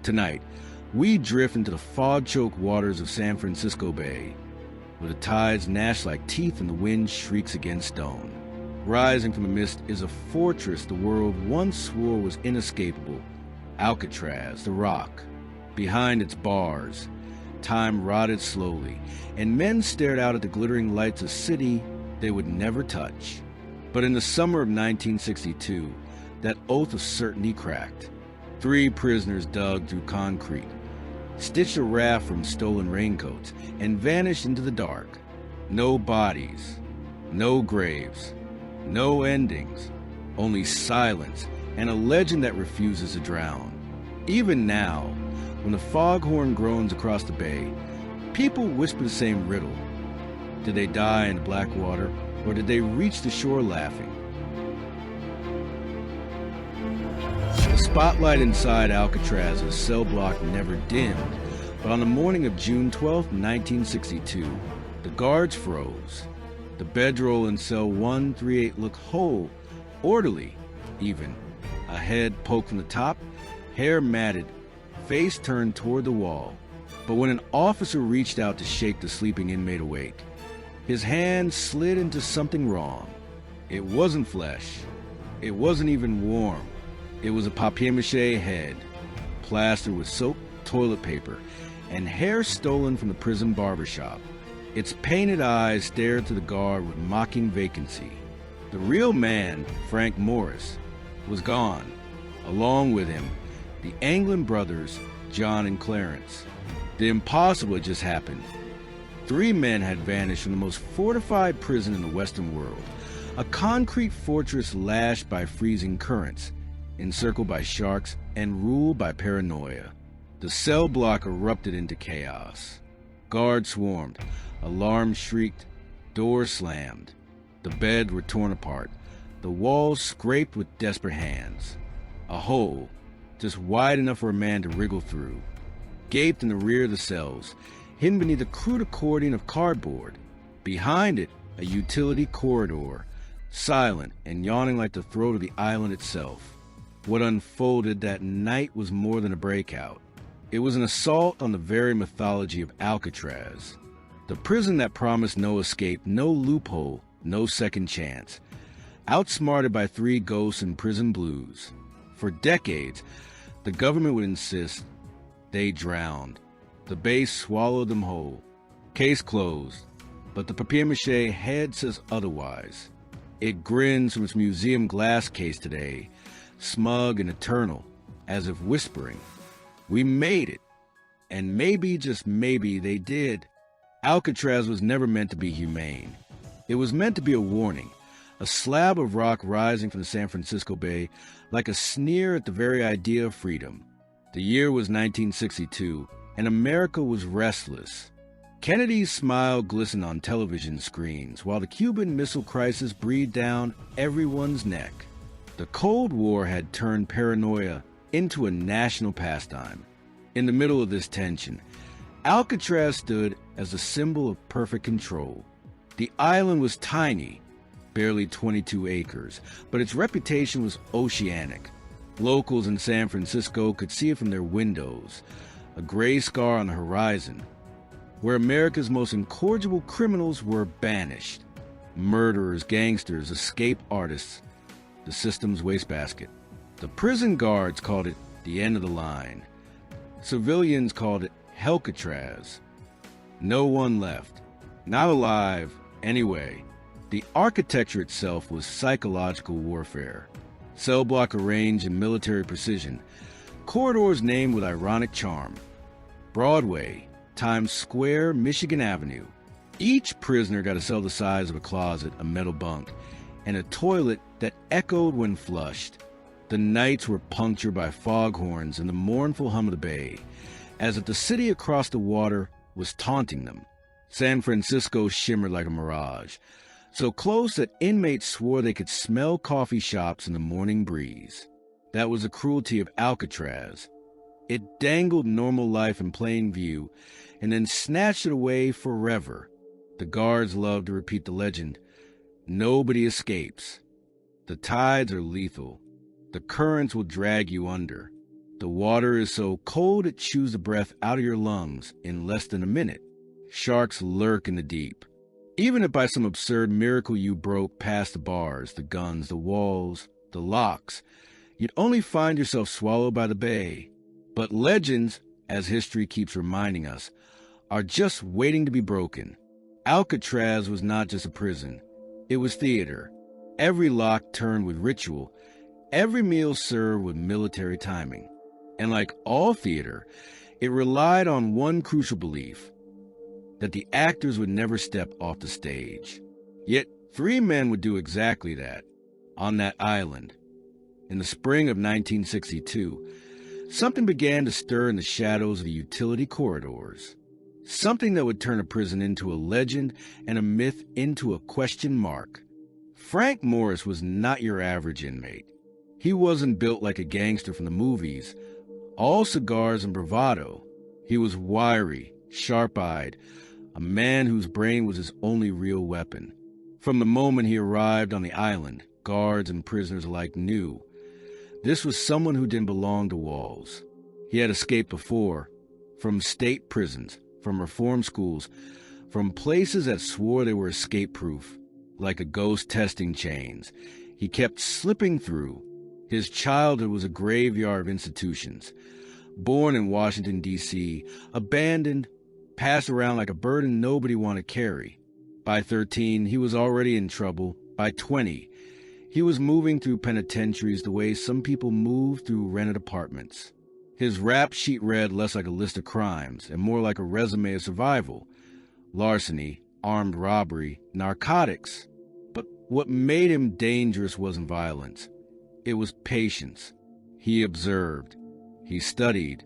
Tonight, we drift into the fog-choked waters of San Francisco Bay, where the tides gnash like teeth and the wind shrieks against stone. Rising from the mist is a fortress the world once swore was inescapable, Alcatraz, the Rock. Behind its bars, time rotted slowly, and men stared out at the glittering lights of a city they would never touch. But in the summer of 1962, that oath of certainty cracked. 3 prisoners dug through concrete, stitched a raft from stolen raincoats, and vanished into the dark. No bodies, no graves, no endings, only silence and a legend that refuses to drown. Even now, when the foghorn groans across the bay, people whisper the same riddle. Did they die in the black water, or did they reach the shore laughing? The spotlight inside Alcatraz's cell block never dimmed, but on the morning of June 12, 1962, the guards froze. The bedroll in cell 138 looked whole, orderly, even. A head poked from the top, hair matted, face turned toward the wall. But when an officer reached out to shake the sleeping inmate awake, his hand slid into something wrong. It wasn't flesh. It wasn't even warm. It was a papier-mâché head, plastered with soap, toilet paper, and hair stolen from the prison barbershop. Its painted eyes stared to the guard with mocking vacancy. The real man, Frank Morris, was gone. Along with him, the Anglin brothers, John and Clarence. The impossible had just happened. 3 men had vanished from the most fortified prison in the Western world, a concrete fortress lashed by freezing currents, encircled by sharks, and ruled by paranoia. The cell block erupted into chaos. Guards swarmed, alarms shrieked, doors slammed. The beds were torn apart, the walls scraped with desperate hands. A hole, just wide enough for a man to wriggle through, gaped in the rear of the cells, hidden beneath a crude accordion of cardboard. Behind it, a utility corridor, silent and yawning like the throat of the island itself. What unfolded that night was more than a breakout. It was an assault on the very mythology of Alcatraz, the prison that promised no escape, no loophole, no second chance. Outsmarted by 3 ghosts in prison blues. For decades, the government would insist they drowned. The base swallowed them whole. Case closed, but the papier-mâché head says otherwise. It grins from its museum glass case today, smug and eternal, as if whispering, "We made it." And maybe, just maybe, they did. Alcatraz was never meant to be humane. It was meant to be a warning, a slab of rock rising from the San Francisco Bay like a sneer at the very idea of freedom. The year was 1962, and America was restless. Kennedy's smile glistened on television screens, while the Cuban Missile Crisis breathed down everyone's neck. The Cold War had turned paranoia into a national pastime. In the middle of this tension, Alcatraz stood as a symbol of perfect control. The island was tiny, barely 22 acres, but its reputation was oceanic. Locals in San Francisco could see it from their windows, a gray scar on the horizon, where America's most incorrigible criminals were banished. Murderers, gangsters, escape artists, the system's wastebasket. The prison guards called it the end of the line. Civilians called it Alcatraz. No one left. Not alive, anyway. The architecture itself was psychological warfare. Cell block arranged in military precision. Corridors named with ironic charm. Broadway, Times Square, Michigan Avenue. Each prisoner got a cell the size of a closet, a metal bunk, and a toilet that echoed when flushed. The nights were punctured by foghorns and the mournful hum of the bay, as if the city across the water was taunting them. San Francisco shimmered like a mirage, so close that inmates swore they could smell coffee shops in the morning breeze. That was the cruelty of Alcatraz. It dangled normal life in plain view and then snatched it away forever. The guards loved to repeat the legend, "Nobody escapes." The tides are lethal. The currents will drag you under. The water is so cold it chews the breath out of your lungs in less than a minute. Sharks lurk in the deep. Even if by some absurd miracle you broke past the bars, the guns, the walls, the locks, you'd only find yourself swallowed by the bay. But legends, as history keeps reminding us, are just waiting to be broken. Alcatraz was not just a prison. It was theater. Every lock turned with ritual. Every meal served with military timing. And like all theater, it relied on one crucial belief, that the actors would never step off the stage. Yet 3 men would do exactly that, on that island. In the spring of 1962, something began to stir in the shadows of the utility corridors. Something that would turn a prison into a legend and a myth into a question mark. Frank Morris was not your average inmate. He wasn't built like a gangster from the movies, all cigars and bravado. He was wiry, sharp-eyed, a man whose brain was his only real weapon. From the moment he arrived on the island, guards and prisoners alike knew this was someone who didn't belong to walls. He had escaped before, from state prisons, from reform schools, from places that swore they were escape-proof, like a ghost testing chains. He kept slipping through. His childhood was a graveyard of institutions. Born in Washington, D.C., abandoned, passed around like a burden nobody wanted to carry. By 13, he was already in trouble. By 20, he was moving through penitentiaries the way some people move through rented apartments. His rap sheet read less like a list of crimes and more like a resume of survival. Larceny, armed robbery, narcotics. But what made him dangerous wasn't violence. It was patience. He observed, he studied,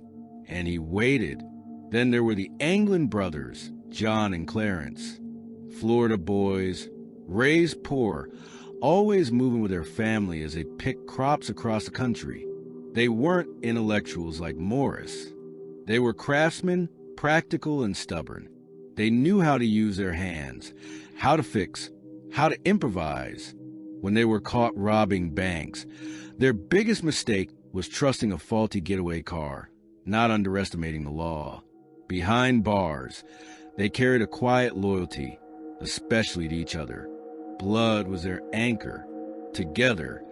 and he waited. Then there were the Anglin brothers, John and Clarence. Florida boys, raised poor, always moving with their family as they picked crops across the country. They weren't intellectuals like Morris. They were craftsmen, practical and stubborn. They knew how to use their hands, how to fix, how to improvise. When they were caught robbing banks, their biggest mistake was trusting a faulty getaway car, not underestimating the law. Behind bars, they carried a quiet loyalty, especially to each other. Blood was their anchor. Together,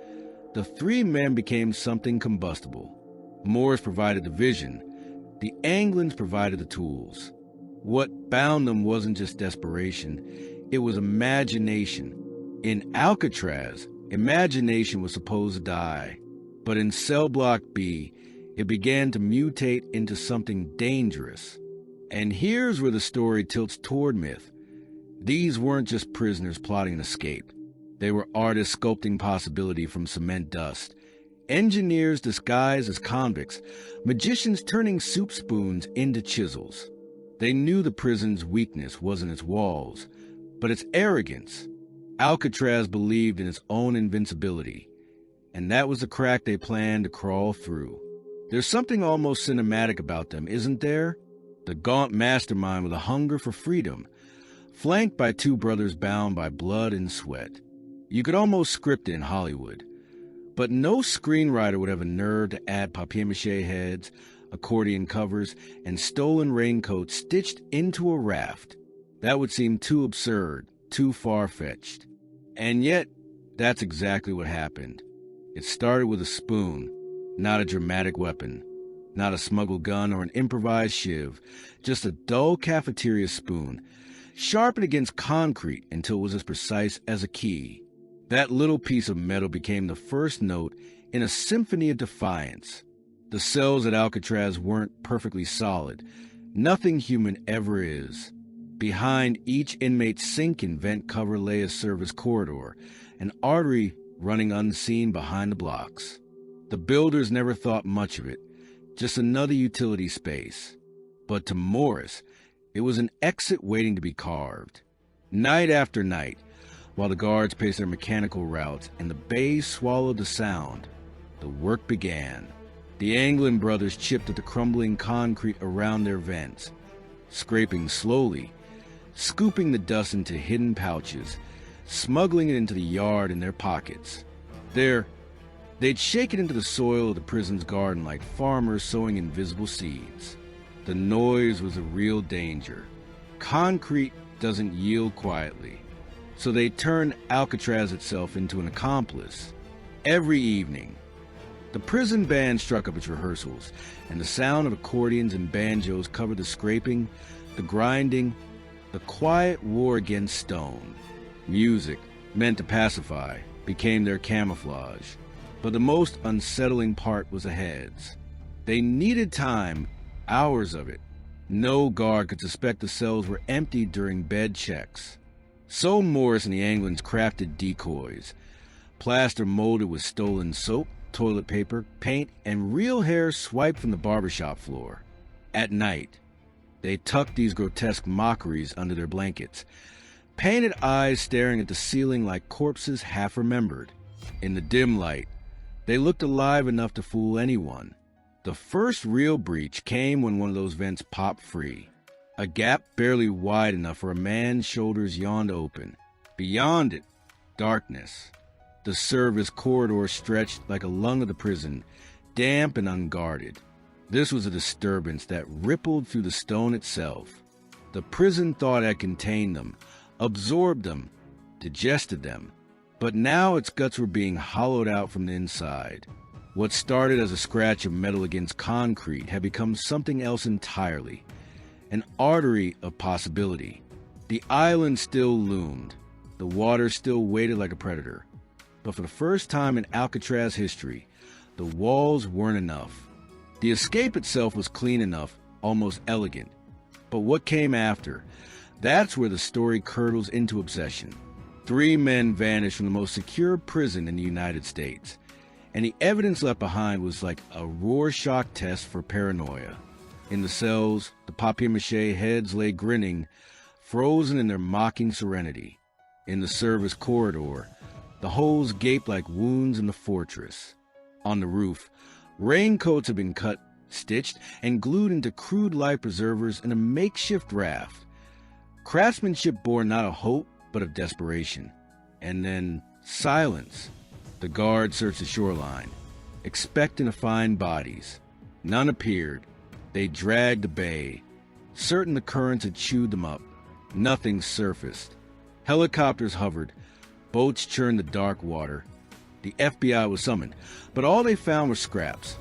the 3 men became something combustible. Morris provided the vision. The Anglins provided the tools. What bound them wasn't just desperation, it was imagination. In Alcatraz, imagination was supposed to die. But in Cell Block B, it began to mutate into something dangerous. And here's where the story tilts toward myth. These weren't just prisoners plotting an escape. They were artists sculpting possibility from cement dust, engineers disguised as convicts, magicians turning soup spoons into chisels. They knew the prison's weakness wasn't its walls, but its arrogance. Alcatraz believed in its own invincibility, and that was the crack they planned to crawl through. There's something almost cinematic about them, isn't there? The gaunt mastermind with a hunger for freedom, flanked by 2 brothers bound by blood and sweat. You could almost script it in Hollywood, but no screenwriter would have a nerve to add papier-mâché heads, accordion covers, and stolen raincoats stitched into a raft. That would seem too absurd, too far-fetched. And yet, that's exactly what happened. It started with a spoon, not a dramatic weapon, not a smuggled gun or an improvised shiv, just a dull cafeteria spoon, sharpened against concrete until it was as precise as a key. That little piece of metal became the first note in a symphony of defiance. The cells at Alcatraz weren't perfectly solid. Nothing human ever is. Behind each inmate's sink and vent cover lay a service corridor, an artery running unseen behind the blocks. The builders never thought much of it, just another utility space. But to Morris, it was an exit waiting to be carved. Night after night, while the guards paced their mechanical routes and the bays swallowed the sound, the work began. The Anglin brothers chipped at the crumbling concrete around their vents, scraping slowly, scooping the dust into hidden pouches, smuggling it into the yard in their pockets. Their They'd shake it into the soil of the prison's garden like farmers sowing invisible seeds. The noise was a real danger. Concrete doesn't yield quietly, so they turned Alcatraz itself into an accomplice. Every evening, the prison band struck up its rehearsals, and the sound of accordions and banjos covered the scraping, the grinding, the quiet war against stone. Music, meant to pacify, became their camouflage. But the most unsettling part was ahead. They needed time, hours of it. No guard could suspect the cells were emptied during bed checks. So Morris and the Anglins crafted decoys, plaster molded with stolen soap, toilet paper, paint, and real hair swiped from the barbershop floor. At night, they tucked these grotesque mockeries under their blankets, painted eyes staring at the ceiling like corpses half remembered. In the dim light, they looked alive enough to fool anyone. The first real breach came when one of those vents popped free. A gap barely wide enough for a man's shoulders yawned open. Beyond it, darkness. The service corridor stretched like a lung of the prison, damp and unguarded. This was a disturbance that rippled through the stone itself. The prison thought it had contained them, absorbed them, digested them. But now its guts were being hollowed out from the inside. What started as a scratch of metal against concrete had become something else entirely. An artery of possibility. The island still loomed. The water still waited like a predator. But for the first time in Alcatraz history, the walls weren't enough. The escape itself was clean enough, almost elegant. But what came after? That's where the story curdles into obsession. 3 men vanished from the most secure prison in the United States, and the evidence left behind was like a Rorschach test for paranoia. In the cells, the papier-mâché heads lay grinning, frozen in their mocking serenity. In the service corridor, the holes gaped like wounds in the fortress. On the roof, raincoats had been cut, stitched, and glued into crude life preservers in a makeshift raft. Craftsmanship bore not of hope, but of desperation. And then silence. The guards searched the shoreline, expecting to find bodies. None appeared. They dragged the bay, certain the currents had chewed them up. Nothing surfaced. Helicopters hovered. Boats churned the dark water. The FBI was summoned, but all they found were scraps.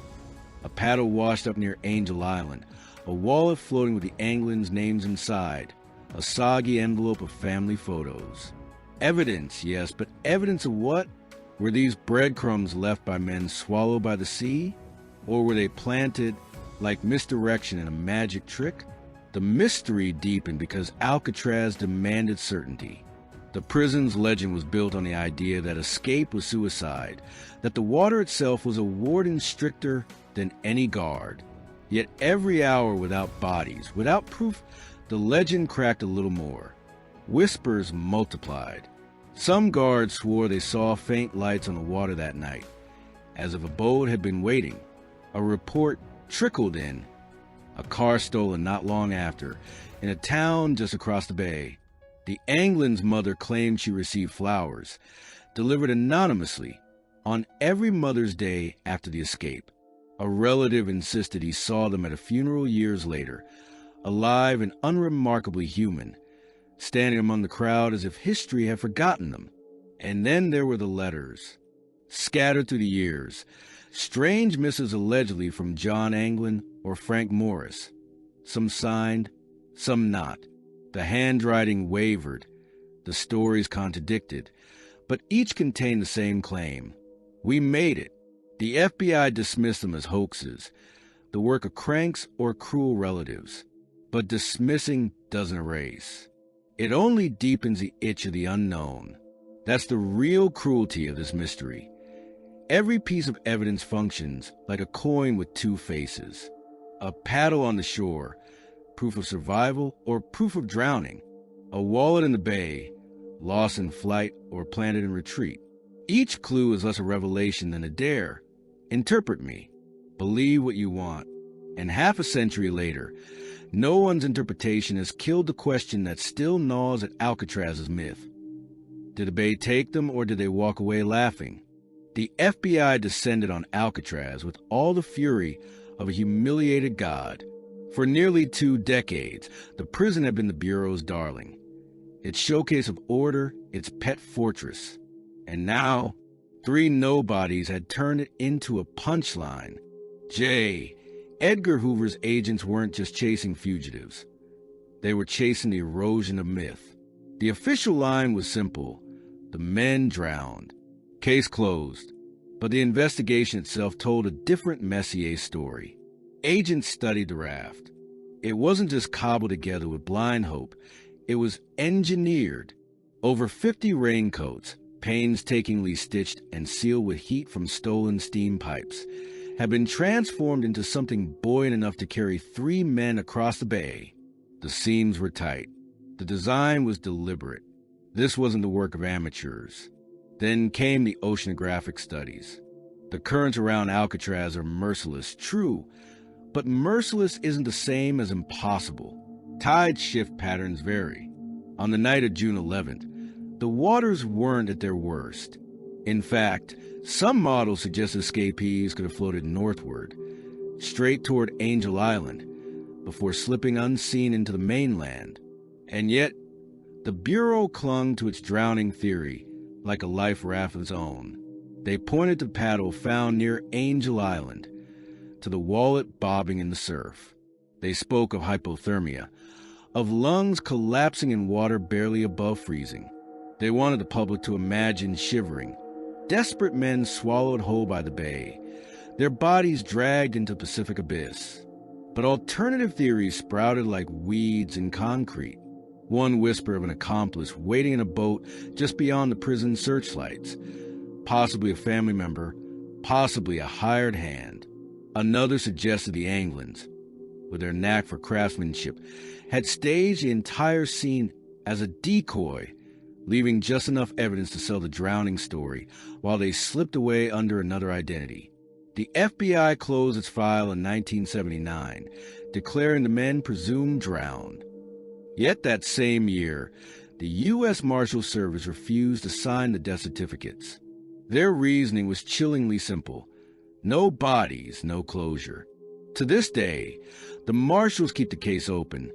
A paddle washed up near Angel Island, a wallet floating with the Anglin's names inside, a soggy envelope of family photos. Evidence, yes, but evidence of what? Were these breadcrumbs left by men swallowed by the sea? Or were they planted like misdirection in a magic trick? The mystery deepened because Alcatraz demanded certainty. The prison's legend was built on the idea that escape was suicide, that the water itself was a warden stricter than any guard. Yet every hour without bodies, without proof, the legend cracked a little more. Whispers multiplied. Some guards swore they saw faint lights on the water that night, as if a boat had been waiting. A report trickled in. A car stolen not long after, in a town just across the bay. The Anglin's mother claimed she received flowers, delivered anonymously, on every Mother's Day after the escape. A relative insisted he saw them at a funeral years later, alive and unremarkably human, standing among the crowd as if history had forgotten them. And then there were the letters, scattered through the years, strange missives allegedly from John Anglin or Frank Morris, some signed, some not. The handwriting wavered, the stories contradicted, but each contained the same claim. We made it. The FBI dismissed them as hoaxes, the work of cranks or cruel relatives. But dismissing doesn't erase. It only deepens the itch of the unknown. That's the real cruelty of this mystery. Every piece of evidence functions like a coin with 2 faces. A paddle on the shore, proof of survival or proof of drowning. A wallet in the bay, lost in flight or planted in retreat. Each clue is less a revelation than a dare. Interpret me. Believe what you want. And half a century later, no one's interpretation has killed the question that still gnaws at Alcatraz's myth. Did the bay take them or did they walk away laughing? The FBI descended on Alcatraz with all the fury of a humiliated god. For nearly 2 decades, the prison had been the Bureau's darling, its showcase of order, its pet fortress. And now, 3 nobodies had turned it into a punchline. Edgar Hoover's agents weren't just chasing fugitives. They were chasing the erosion of myth. The official line was simple: the men drowned. Case closed. But the investigation itself told a different Messier story. Agents studied the raft. It wasn't just cobbled together with blind hope. It was engineered. Over 50 raincoats, painstakingly stitched and sealed with heat from stolen steam pipes, had been transformed into something buoyant enough to carry 3 men across the bay. The seams were tight. The design was deliberate. This wasn't the work of amateurs. Then came the oceanographic studies. The currents around Alcatraz are merciless, true, but merciless isn't the same as impossible. Tide shift patterns vary. On the night of June 11th, the waters weren't at their worst. In fact, some models suggest escapees could have floated northward, straight toward Angel Island, before slipping unseen into the mainland. And yet, the Bureau clung to its drowning theory like a life raft of its own. They pointed to paddle found near Angel Island, to the wallet bobbing in the surf. They spoke of hypothermia, of lungs collapsing in water barely above freezing. They wanted the public to imagine shivering, desperate men swallowed whole by the bay, their bodies dragged into the Pacific abyss. But alternative theories sprouted like weeds in concrete. One whisper of an accomplice waiting in a boat just beyond the prison searchlights, possibly a family member, possibly a hired hand. Another suggested the Anglins, with their knack for craftsmanship, had staged the entire scene as a decoy, leaving just enough evidence to sell the drowning story while they slipped away under another identity. The FBI closed its file in 1979, declaring the men presumed drowned. Yet that same year, the U.S. Marshal Service refused to sign the death certificates. Their reasoning was chillingly simple: no bodies, no closure. To this day, the Marshals keep the case open,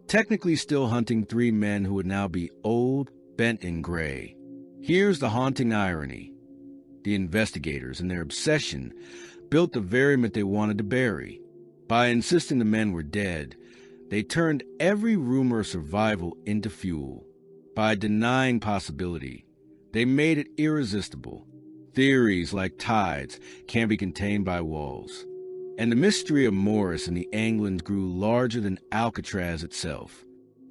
technically still hunting 3 men who would now be old, bent, and gray. Here's the haunting irony. The investigators, in their obsession, built the very myth they wanted to bury. By insisting the men were dead, they turned every rumor of survival into fuel. By denying possibility, they made it irresistible. Theories like tides can't be contained by walls. And the mystery of Morris and the Anglins grew larger than Alcatraz itself.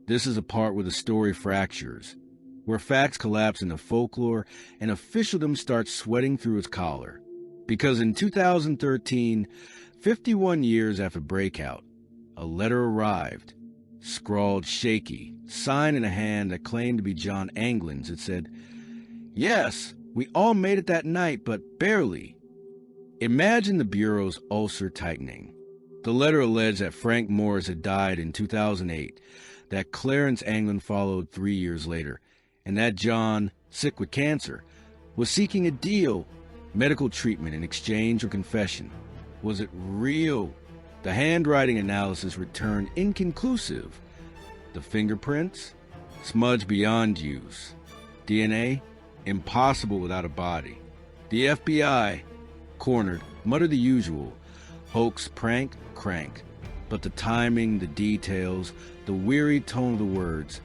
This is a part where the story fractures, where facts collapse into folklore and officialdom starts sweating through its collar. Because in 2013, 51 years after breakout, a letter arrived, scrawled shaky, signed in a hand that claimed to be John Anglin's. It said, "Yes, we all made it that night, but barely." Imagine the Bureau's ulcer tightening. The letter alleged that Frank Morris had died in 2008, that Clarence Anglin followed 3 years later, and that John, sick with cancer, was seeking a deal, medical treatment in exchange for confession. Was it real? The handwriting analysis returned inconclusive. The fingerprints? Smudged beyond use. DNA? Impossible without a body. The FBI, cornered, muttered the usual: hoax, prank, crank. But the timing, the details, the weary tone of the words,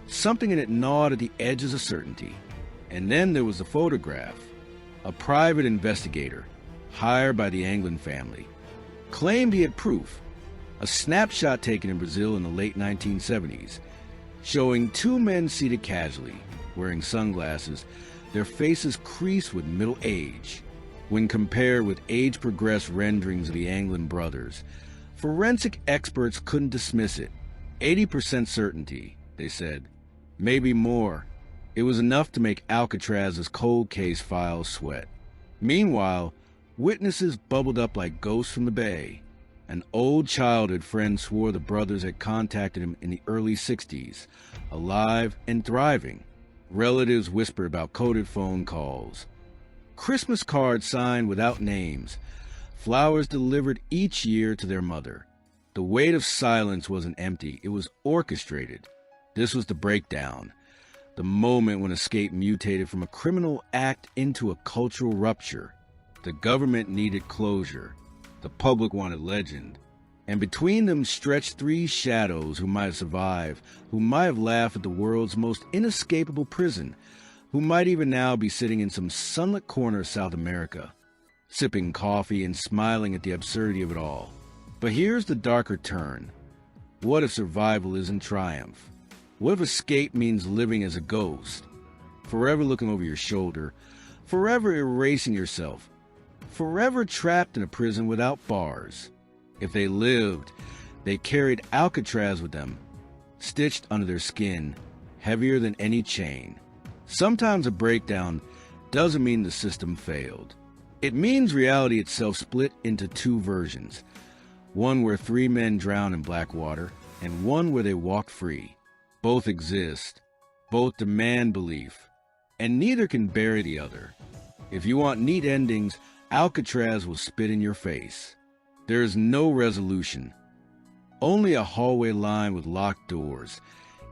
something in it gnawed at the edges of certainty. And then there was the photograph. A private investigator, hired by the Anglin family, claimed he had proof. A snapshot taken in Brazil in the late 1970s, showing 2 men seated casually, wearing sunglasses, their faces creased with middle age. When compared with age-progressed renderings of the Anglin brothers, forensic experts couldn't dismiss it. 80% certainty, they said. Maybe more. It was enough to make Alcatraz's cold case files sweat. Meanwhile, witnesses bubbled up like ghosts from the bay. An old childhood friend swore the brothers had contacted him in the early 60s, alive and thriving. Relatives whispered about coded phone calls. Christmas cards signed without names, flowers delivered each year to their mother. The weight of silence wasn't empty, it was orchestrated. This was the breakdown, the moment when escape mutated from a criminal act into a cultural rupture. The government needed closure, the public wanted legend, and between them stretched three shadows who might have survived, who might have laughed at the world's most inescapable prison, who might even now be sitting in some sunlit corner of South America, sipping coffee and smiling at the absurdity of it all. But here's the darker turn. What if survival isn't triumph? What if escape means living as a ghost, forever looking over your shoulder, forever erasing yourself, forever trapped in a prison without bars? If they lived, they carried Alcatraz with them, stitched under their skin, heavier than any chain. Sometimes a breakdown doesn't mean the system failed. It means reality itself split into two versions. One where three men drowned in black water, and one where they walked free. Both exist. Both demand belief. And neither can bury the other. If you want neat endings, Alcatraz will spit in your face. There is no resolution. Only a hallway lined with locked doors,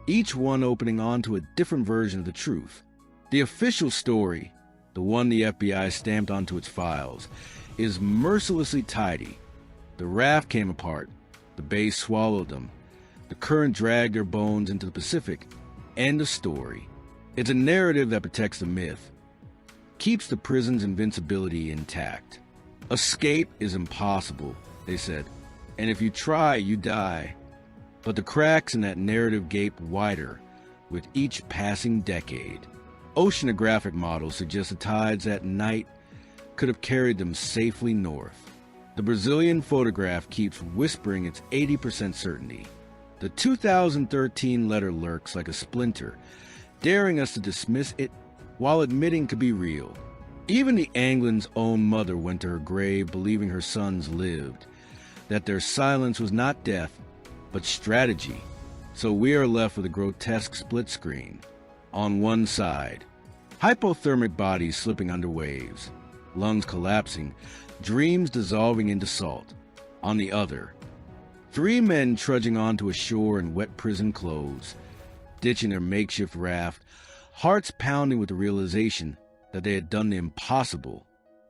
each one opening onto a different version of the truth. The official story, the one the FBI stamped onto its files, is mercilessly tidy. The raft came apart. The bay swallowed them. The current dragged their bones into the Pacific. End of story. It's a narrative that protects the myth, keeps the prison's invincibility intact. Escape is impossible, they said, and if you try, you die. But the cracks in that narrative gape wider with each passing decade. Oceanographic models suggest the tides at night could have carried them safely north. The Brazilian photograph keeps whispering its 80% certainty. The 2013 letter lurks like a splinter, daring us to dismiss it while admitting to be real. Even the Anglin's own mother went to her grave believing her sons lived, that their silence was not death, but strategy. So we are left with a grotesque split screen. On one side, hypothermic bodies slipping under waves, lungs collapsing, dreams dissolving into salt. On the other, three men trudging onto a shore in wet prison clothes, ditching their makeshift raft, hearts pounding with the realization that they had done the impossible.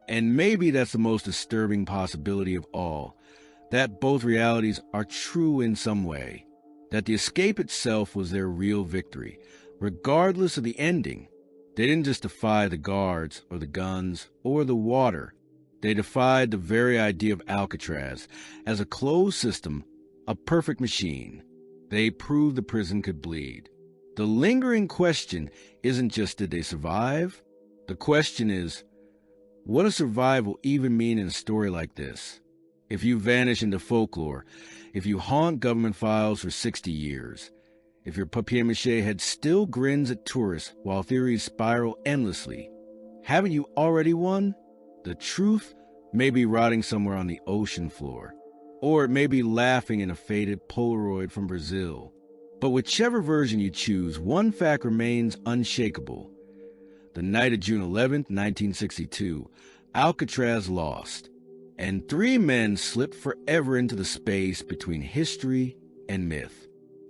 And maybe that's the most disturbing possibility of all, that both realities are true in some way, that the escape itself was their real victory, regardless of the ending. They didn't just defy the guards or the guns or the water. They defied the very idea of Alcatraz as a closed system, a perfect machine. They proved the prison could bleed. The lingering question isn't just did they survive? The question is, what does survival even mean in a story like this? If you vanish into folklore, if you haunt government files for 60 years, if your papier-mâché head still grins at tourists while theories spiral endlessly, haven't you already won? The truth may be rotting somewhere on the ocean floor, or it may be laughing in a faded Polaroid from Brazil. But whichever version you choose, one fact remains unshakable. The night of June 11th, 1962, Alcatraz lost, and three men slipped forever into the space between history and myth.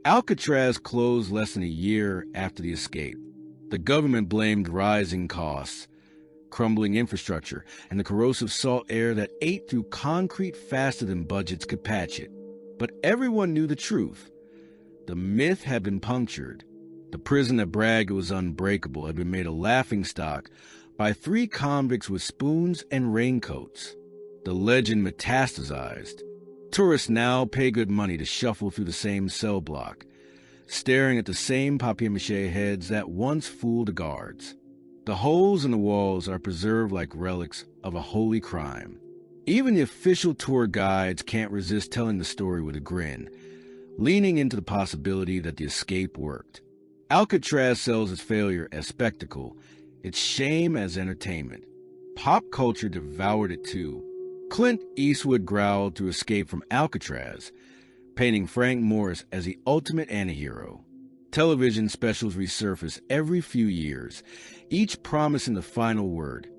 Alcatraz closed less than a year after the escape. The government blamed rising costs, crumbling infrastructure, and the corrosive salt air that ate through concrete faster than budgets could patch it. But everyone knew the truth. The myth had been punctured. The prison that bragged it was unbreakable had been made a laughingstock by three convicts with spoons and raincoats. The legend metastasized. Tourists now pay good money to shuffle through the same cell block, staring at the same papier-mâché heads that once fooled the guards. The holes in the walls are preserved like relics of a holy crime. Even the official tour guides can't resist telling the story with a grin, leaning into the possibility that the escape worked. Alcatraz sells its failure as spectacle, its shame as entertainment. Pop culture devoured it too. Clint Eastwood growled to escape from Alcatraz, painting Frank Morris as the ultimate antihero. Television specials resurface every few years, each promising the final word.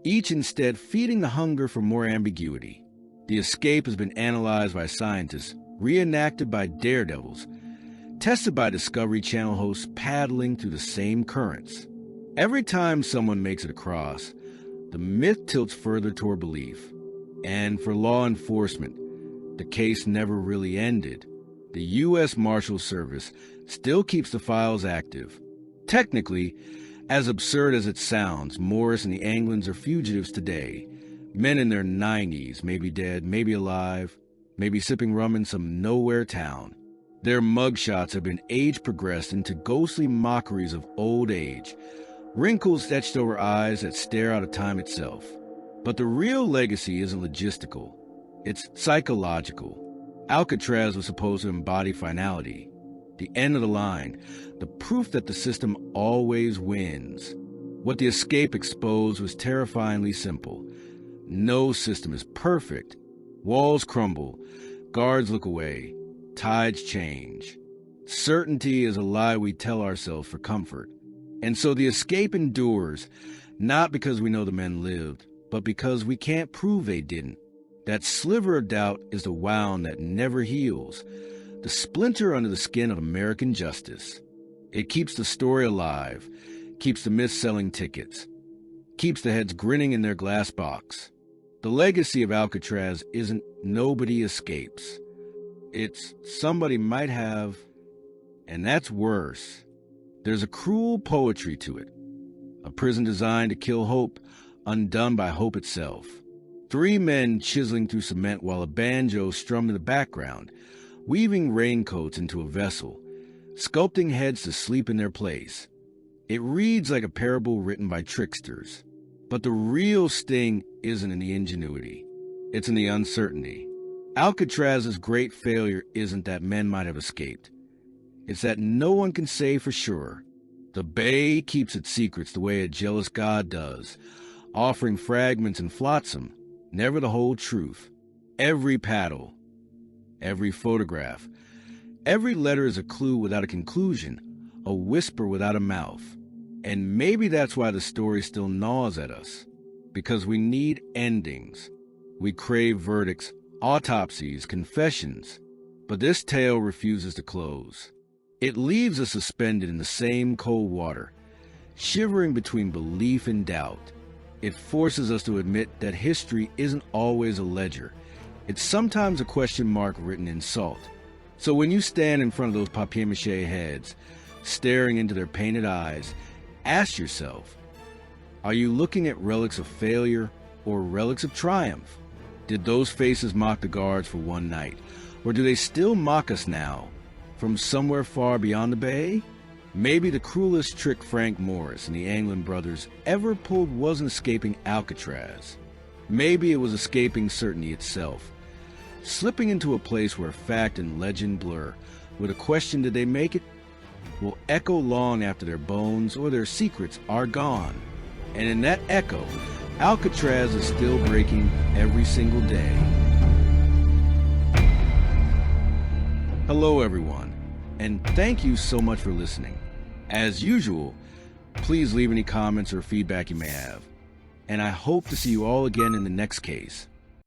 each instead feeding the hunger for more ambiguity. The escape has been analyzed by scientists, reenacted by daredevils, tested by Discovery Channel hosts paddling through the same currents. Every time someone makes it across, the myth tilts further toward belief. And for law enforcement, the case never really ended. The U.S. Marshal Service still keeps the files active. Technically, as absurd as it sounds, Morris and the Anglins are fugitives today. Men in their 90s, maybe dead, maybe alive, maybe sipping rum in some nowhere town. Their mugshots have been age-progressed into ghostly mockeries of old age, wrinkles etched over eyes that stare out of time itself. But the real legacy isn't logistical, it's psychological. Alcatraz was supposed to embody finality, the end of the line, the proof that the system always wins. What the escape exposed was terrifyingly simple. No system is perfect. Walls crumble, guards look away, tides change. Certainty is a lie we tell ourselves for comfort. And so the escape endures, not because we know the men lived, but because we can't prove they didn't. That sliver of doubt is the wound that never heals, the splinter under the skin of American justice. It keeps the story alive, keeps the myth selling tickets, keeps the heads grinning in their glass box. The legacy of Alcatraz isn't nobody escapes. It's somebody might have, and that's worse. There's a cruel poetry to it. A prison designed to kill hope, undone by hope itself. 3 men chiseling through cement while a banjo strummed in the background, weaving raincoats into a vessel, sculpting heads to sleep in their place. It reads like a parable written by tricksters. But the real sting isn't in the ingenuity. It's in the uncertainty. Alcatraz's great failure isn't that men might have escaped. It's that no one can say for sure. The bay keeps its secrets the way a jealous god does, offering fragments and flotsam, never the whole truth. Every paddle, every photograph, every letter is a clue without a conclusion, a whisper without a mouth. And maybe that's why the story still gnaws at us. Because we need endings. We crave verdicts, autopsies, confessions. But this tale refuses to close. It leaves us suspended in the same cold water, shivering between belief and doubt. It forces us to admit that history isn't always a ledger. It's sometimes a question mark written in salt. So when you stand in front of those papier-mâché heads, staring into their painted eyes, ask yourself, are you looking at relics of failure or relics of triumph? Did those faces mock the guards for one night? Or do they still mock us now, from somewhere far beyond the bay? Maybe the cruelest trick Frank Morris and the Anglin brothers ever pulled wasn't escaping Alcatraz. Maybe it was escaping certainty itself, slipping into a place where fact and legend blur, with a question, did they make it, will echo long after their bones or their secrets are gone. And in that echo, Alcatraz is still breaking every single day. Hello everyone, and thank you so much for listening. As usual, please leave any comments or feedback you may have. And I hope to see you all again in the next case.